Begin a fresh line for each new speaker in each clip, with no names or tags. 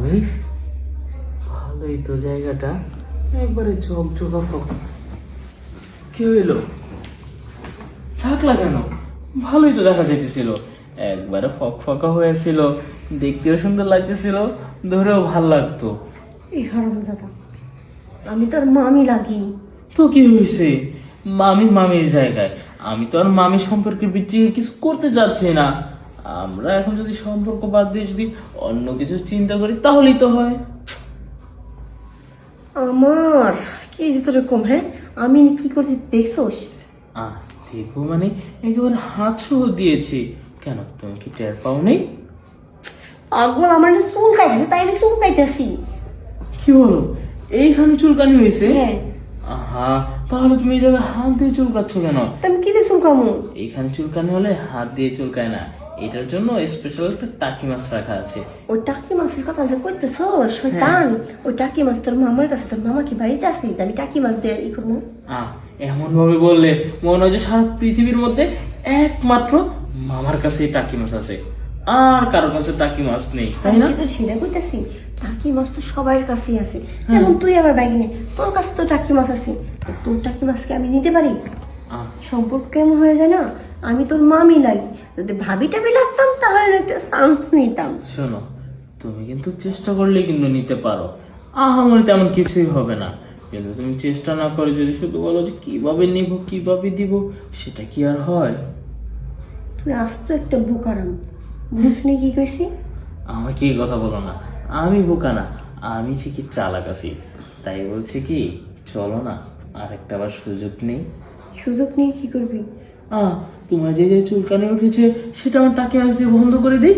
আরে ভালোই তো জায়গাটা, একবারে ঝকঝকা ফক। কি হইলো, থাকলা কেন? ভালোই তো দেখা যাইতেছিল, একবারে ফক ফকা হয়েছিল, দেখতেও সুন্দর লাগতেছিল, ধরেও ভাল লাগতো।
এই হারামজাদা, আমি তোর মামি লাগি।
তো কি হয়েছে, মামি মামির জায়গায়। আমি তো আর মামি সম্পর্কের ভিত্তিতে কিছু করতে চাচ্ছি না। আমরা এখন যদি সম্পর্ক বাদ দিয়ে যদি অন্য কিছু চিন্তা করি তাহলেই তো হয়।
আমার কি যে তোর কম, হ্যাঁ আমি কি করতে দেখছোস?
দেখো মানে একেবারে হাত সহ দিয়েছি। কেন, তুমি কি টের পাও নেই?
পাগল, আমার না চুল কাটছে, তাই আমি চুল কাটতেছি।
কি বলো, এইখানে চুলকানি হয়েছে?
হ্যাঁ।
আহা, তাহলে তুমি এই জায়গায় হাত দিয়ে চুলকাচ্ছ কেন?
তা আমি কি দিয়ে চুল কামু?
এইখানে চুলকানি হলে হাত দিয়ে চুলকায় না, এটার জন্য স্পেশাল একটা টাকি মাছ রাখা আছে।
ওই টাকি মাছের কথা যে কইতেছ শয়তান, ওই টাকি মাছ তোর মামার কাছে, তোর মামা কি বাড়িতে আছে যে আমি টাকি মাছ দিয়ে ই করবো?
এমন ভাবে বললে মনে হয় যে সারা পৃথিবীর মধ্যে একমাত্র মামার কাছে টাকি মাছ আছে, আর কারোর কাছে টাকি মাছ নেই, তাই না?
আমি তো সেটা কইতেছি, টাকি মাছ তো সবার কাছেই আছে। যেমন তুই আমার বাইক নে, তোর কাছে তো টাকি মাছ আছে, তো তোর টাকি মাছকে আমি নিতে পারি? সম্পর্ক কেমন হয়ে যায় না, আমি তোর মামি লাগি, যদি ভাবি টাবি লাগতাম তাহলে একটা চান্স নিতাম।
শোনো, তুমি কিন্তু চেষ্টা করলে কিন্তু নিতে পারো, আমার তেমন কিছুই হবে না। কিন্তু তুমি চেষ্টা না করে যদি শুধু বলো যে কিভাবে নিব কিভাবে দিব, সেটা কি আর হয়?
তুই আসতো একটা বোকারাম, বুঝিস নি কি কইছি?
আমাকে এই কথা বলো না, আমি বোকা না, আমি ঠিকই চালাক আছি। তাই বলছি কি, চলো না আর একটা বার সুযোগ নেই।
সুযোগ নিয়ে কি করবি?
তোমার যে যে চুলকানি উঠেছে সেটা আমার টাকে আজ দিয়ে বন্ধ করে দিই।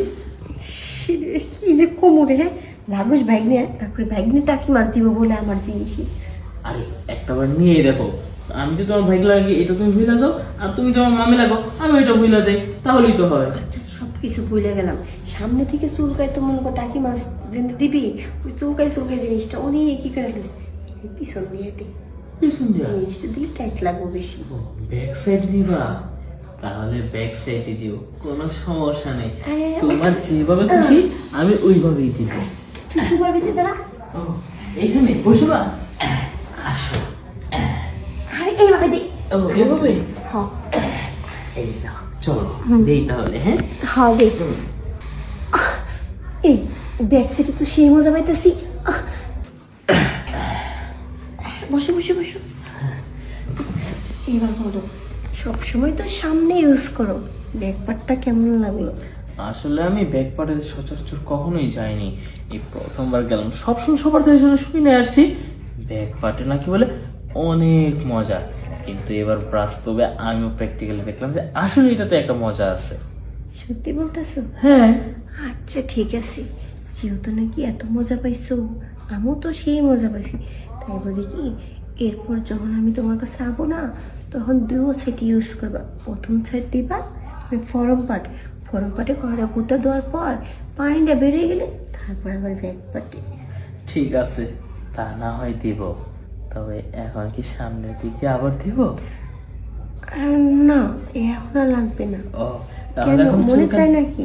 কি যে কোমরে, হ্যাঁ ভাগুস ভাইগনে, তারপরে ভাইগনে টাকি মাছ দিব বলে আমার জিনিস।
আরে একটা বার নিয়ে দেখো, আমি তো তোমার ভাইকে লাগি এটা তুমি ভুলে যাও, আর তুমি তোমার মামে লাগো আমি এটা ভুলে যাই, তাহলেই তো হয়।
আচ্ছা সবকিছু ভুলে গেলাম, সামনে থেকে চুলকায় তো মনে কর টাকি মাছ যেতে দিবি, ওই চুলকায় চুলকায় জিনিসটা উনি কি করে ফেলেছে, পিছন দিয়ে দে,
পিছন দিয়া
জিনিসটা দিলে টাইট লাগবো বেশি।
ব্যাক সাইড দিবা, তাহলে ব্যাক সাইডে দিও, কোনো সমস্যা নেই।
হ্যাঁ,
তোমার যেভাবে খুশি আমি ওইভাবেই দিব।
তুই সুপার ভিতরে দাঁড়া।
এইখানে বসো না, আসো।
আরে এইভাবে দে।
এভাবে
হ্যাঁ
এই নাও, চলো দেই তাহলে। হ্যাঁ
হ্যাঁ দে। এই ব্যাক সাইডে তো সেই মজা পাইতেছি। বসো বসো বসো। এবার বলো, সবসময় তো সামনে ইউজ করো, ব্যাক পার্টটা কেমন লাগলো?
আসলে আমি ব্যাক পার্টে সচরাচর কখনোই যাইনি, এই প্রথমবার গেলাম। সবসময় সবার থেকে শুনে আসছি ব্যাক পার্টে নাকি বলে অনেক মজা, কিন্তু এবার বাস্তবে আমিও প্র্যাকটিক্যালি দেখলাম যে আসলে এটাতে একটা মজা আছে।
সত্যি বলতেছো?
হ্যাঁ।
আচ্ছা ঠিক আছে, যেহেতু নাকি এত মজা পাইছো, আমিও তো সেই মজা পাইছি, তাই বলি কি এরপর যখন আমি তোমার কাছে যাবো না, তখন দুও সেট ইউজ করবা। প্রথম সাইড দিবা ফরম পার্টে কয়টা গুঁতা দেওয়ার পর পানিটা বেরিয়ে গেলে তারপর আবার ব্যাক পার্টে।
ঠিক আছে, তা না হয় দিব, তবে এখন কি সামনের দিকে আবার দিব?
না এখন আর লাগবে না।
ও,
কেন,
তাহলে এখন
মনে চায় নাকি?